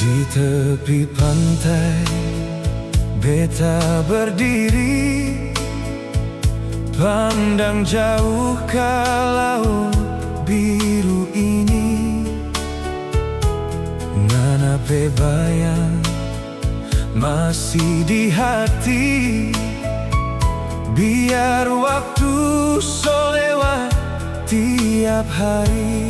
Di tepi pantai, beta berdiri, pandang jauh ke laut biru ini. Ngana pe bayang masih di hati, biar waktu so lewat tiap hari.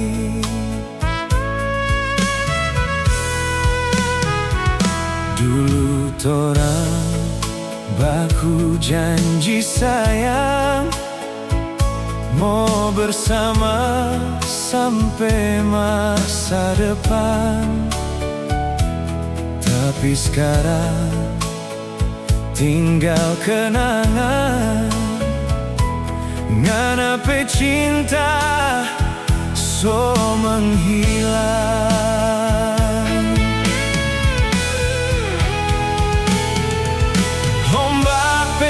Dulu torang baku janji sayang, mau bersama sampai masa depan. Tapi sekarang tinggal kenangan, ngana pe cinta so menghilang.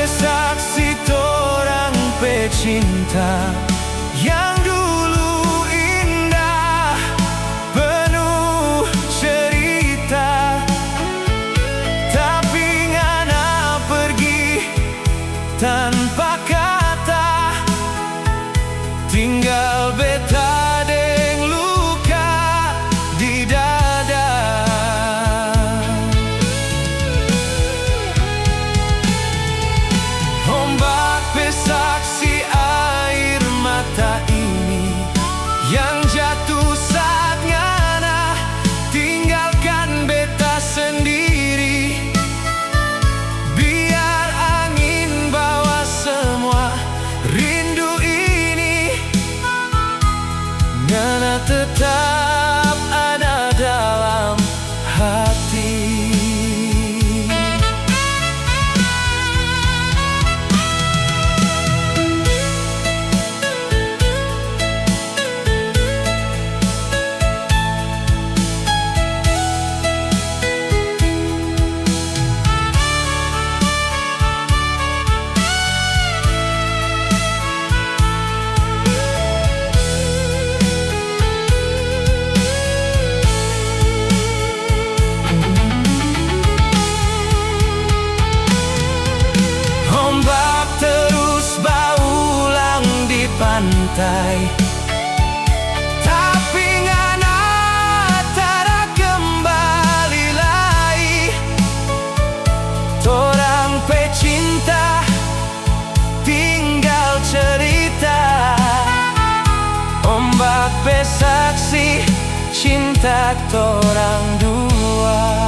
Saksi torang pe cinta yang dulu indah, penuh cerita. Tapi ngana pergi tanpa kata, tinggal beta deng luka di dada. Saksi air mata ini yang jatuh saat ngana tinggalkan beta sendiri. Biar angin bawa semua rindu ini, ngana tetap ada dalam hati. Ombak terus berulang di pantai, tapi ngana tara kembali lagi. Torang pe cinta tinggal cerita, ombak pe saksi cinta torang dua.